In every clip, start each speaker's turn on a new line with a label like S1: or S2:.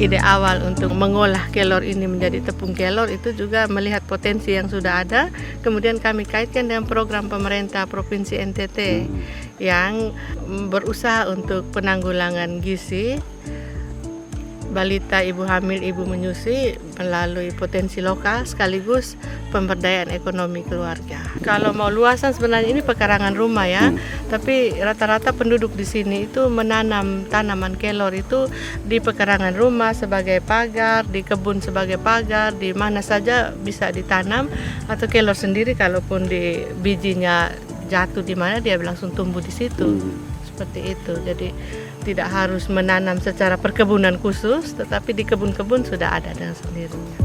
S1: ide awal untuk mengolah kelor ini menjadi tepung kelor itu juga melihat potensi yang sudah ada. Kemudian kami kaitkan dengan program pemerintah Provinsi NTT yang berusaha untuk penanggulangan gizi balita, ibu hamil, ibu menyusui melalui potensi lokal sekaligus pemberdayaan ekonomi keluarga. Kalau mau luasan sebenarnya ini pekarangan rumah ya, tapi rata-rata penduduk di sini itu menanam tanaman kelor itu di pekarangan rumah sebagai pagar, di kebun sebagai pagar, di mana saja bisa ditanam, atau kelor sendiri kalaupun di bijinya jatuh di mana dia langsung tumbuh di situ. Seperti itu. Jadi tidak harus menanam secara perkebunan khusus, tetapi di kebun-kebun sudah ada dengan sendirinya.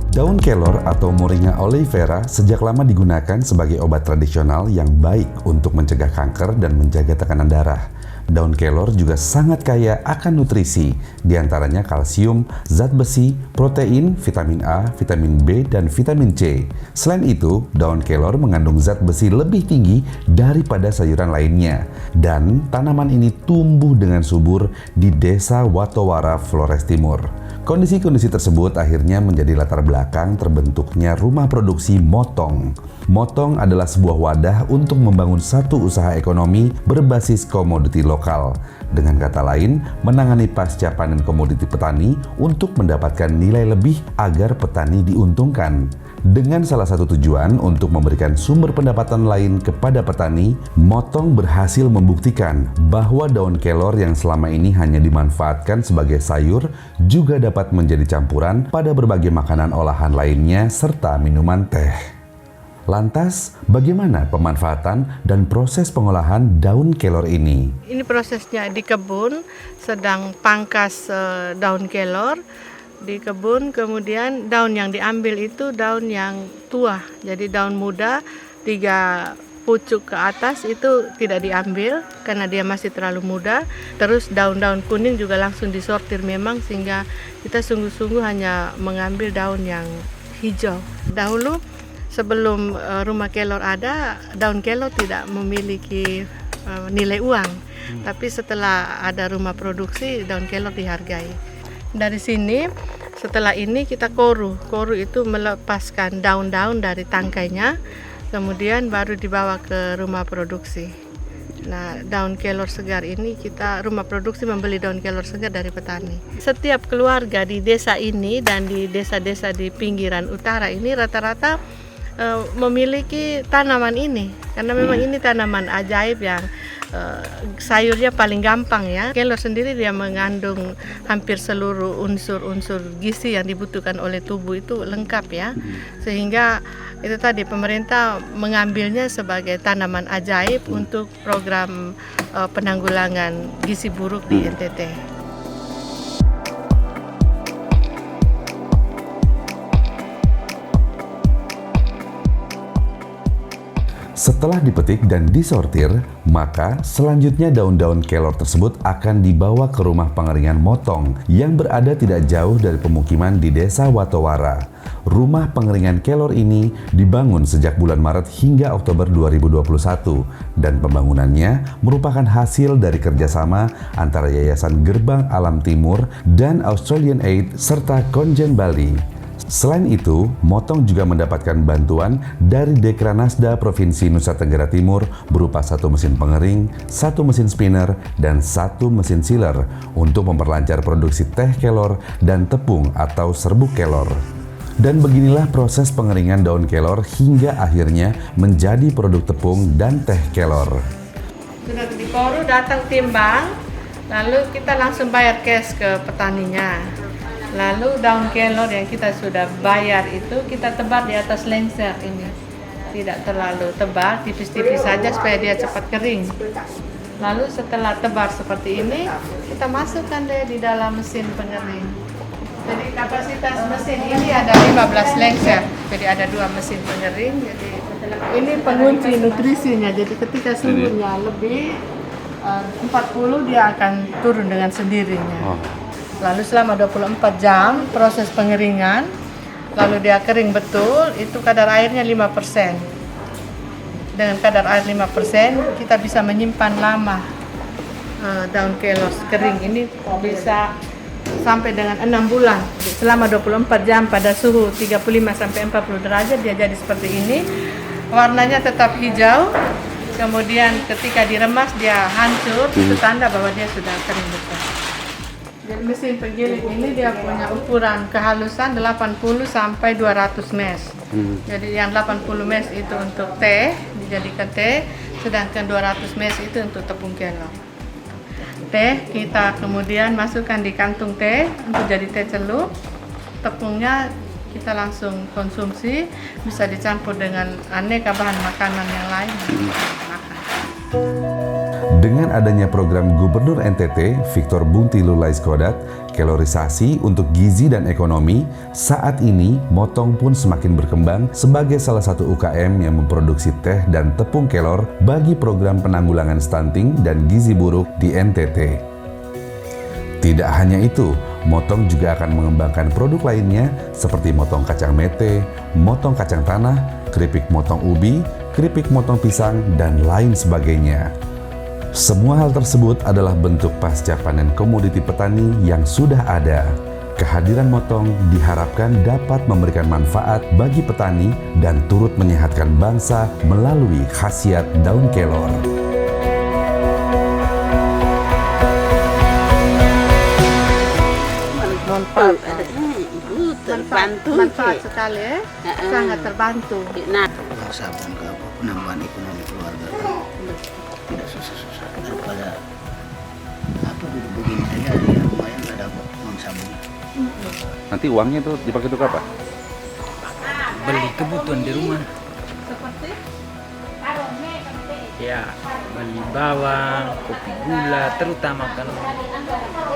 S2: Daun kelor atau Moringa oleifera sejak lama digunakan sebagai obat tradisional yang baik untuk mencegah kanker dan menjaga tekanan darah. Daun kelor juga sangat kaya akan nutrisi, diantaranya kalsium, zat besi, protein, vitamin A, vitamin B, dan vitamin C. Selain itu, daun kelor mengandung zat besi lebih tinggi daripada sayuran lainnya. Dan tanaman ini tumbuh dengan subur di Desa Watowara, Flores Timur. Kondisi-kondisi tersebut akhirnya menjadi latar belakang terbentuknya rumah produksi Motong. Motong adalah sebuah wadah untuk membangun satu usaha ekonomi berbasis komoditi lokal. Dengan kata lain, menangani pasca panen komoditi petani untuk mendapatkan nilai lebih agar petani diuntungkan. Dengan salah satu tujuan untuk memberikan sumber pendapatan lain kepada petani, Motong berhasil membuktikan bahwa daun kelor yang selama ini hanya dimanfaatkan sebagai sayur juga dapat menjadi campuran pada berbagai makanan olahan lainnya serta minuman teh. Lantas, bagaimana pemanfaatan dan proses pengolahan daun kelor ini?
S1: Ini prosesnya di kebun, sedang pangkas daun kelor di kebun, kemudian daun yang diambil itu daun yang tua. Jadi daun muda 3 pucuk ke atas itu tidak diambil karena dia masih terlalu muda. Terus daun-daun kuning juga langsung disortir memang, sehingga kita sungguh-sungguh hanya mengambil daun yang hijau. Dahulu sebelum rumah kelor ada, daun kelor tidak memiliki nilai uang. Tapi setelah ada rumah produksi, daun kelor dihargai. Dari sini, setelah ini kita koru. Koru itu melepaskan daun-daun dari tangkainya, kemudian baru dibawa ke rumah produksi. Nah, daun kelor segar ini rumah produksi membeli daun kelor segar dari petani. Setiap keluarga di desa ini dan di desa-desa di pinggiran utara ini rata-rata memiliki tanaman ini, karena memang ini tanaman ajaib yang sayurnya paling gampang ya. Kelor sendiri dia mengandung hampir seluruh unsur-unsur gizi yang dibutuhkan oleh tubuh, itu lengkap ya. Sehingga itu tadi pemerintah mengambilnya sebagai tanaman ajaib untuk program penanggulangan gizi buruk di NTT.
S2: Setelah dipetik dan disortir, maka selanjutnya daun-daun kelor tersebut akan dibawa ke rumah pengeringan Motong yang berada tidak jauh dari pemukiman di Desa Watowara. Rumah pengeringan kelor ini dibangun sejak bulan Maret hingga Oktober 2021 dan pembangunannya merupakan hasil dari kerjasama antara Yayasan Gerbang Alam Timur dan Australian Aid serta Konjen Bali. Selain itu, Motong juga mendapatkan bantuan dari Dekranasda Provinsi Nusa Tenggara Timur berupa 1 mesin pengering, 1 mesin spinner, dan 1 mesin sealer untuk memperlancar produksi teh kelor dan tepung atau serbuk kelor. Dan beginilah proses pengeringan daun kelor hingga akhirnya menjadi produk tepung dan teh kelor.
S1: Sudah dikoru, datang timbang, lalu kita langsung bayar cash ke petaninya. Lalu daun kelor yang kita sudah bayar itu kita tebar di atas lengser ini. Tidak terlalu tebal, tipis-tipis saja supaya dia cepat kering. Lalu setelah tebar seperti ini, kita masukkan deh di dalam mesin pengering. Jadi kapasitas mesin ini ada 15 lengser. Jadi ada 2 mesin pengering. Jadi ini pengunci nutrisinya. Jadi ketika suhunya lebih 40 dia akan turun dengan sendirinya. Lalu selama 24 jam proses pengeringan, lalu dia kering betul, itu kadar airnya 5%. dengan kadar air 5%, kita bisa menyimpan lama daun kelor kering ini bisa sampai dengan 6 bulan. Selama 24 jam pada suhu 35 sampai 40 derajat dia jadi seperti ini. Warnanya tetap hijau. Kemudian ketika diremas dia hancur, itu tanda bahwa dia sudah kering besar. Jadi mesin penggiling ini dia punya ukuran kehalusan 80 sampai 200 mesh. Jadi yang 80 mesh itu untuk teh, dijadikan teh, sedangkan 200 mesh itu untuk tepung kelor. Teh kita kemudian masukkan di kantung teh untuk jadi teh celup. Tepungnya kita langsung konsumsi, bisa dicampur dengan aneka bahan makanan yang lain.
S2: Dengan adanya program Gubernur NTT, Victor Bungti Lulaiskodat, kelorisasi untuk gizi dan ekonomi, saat ini Motong pun semakin berkembang sebagai salah satu UKM yang memproduksi teh dan tepung kelor bagi program penanggulangan stunting dan gizi buruk di NTT. Tidak hanya itu, Motong juga akan mengembangkan produk lainnya seperti motong kacang mete, motong kacang tanah, keripik motong ubi, keripik motong pisang, dan lain sebagainya. Semua hal tersebut adalah bentuk pasca panen komoditi petani yang sudah ada. Kehadiran Motong diharapkan dapat memberikan manfaat bagi petani dan turut menyehatkan bangsa melalui khasiat daun kelor.
S1: Manfaat sekali ya, sangat terbantu.
S3: Uang sabun ke apa, penambahan ekonomi keluarga kan tidak susah-susah daripada apa begini saja ada yang lumayan nggak dapat uang sabun.
S2: Nanti uangnya itu dipakai untuk apa?
S4: Beli kebutuhan di rumah.
S1: Seperti
S4: Ya, beli bawang, kopi gula, terutama kan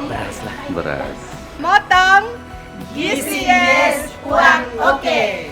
S4: beras lah.
S2: Beras.
S1: Motong, gizi yes, uang oke.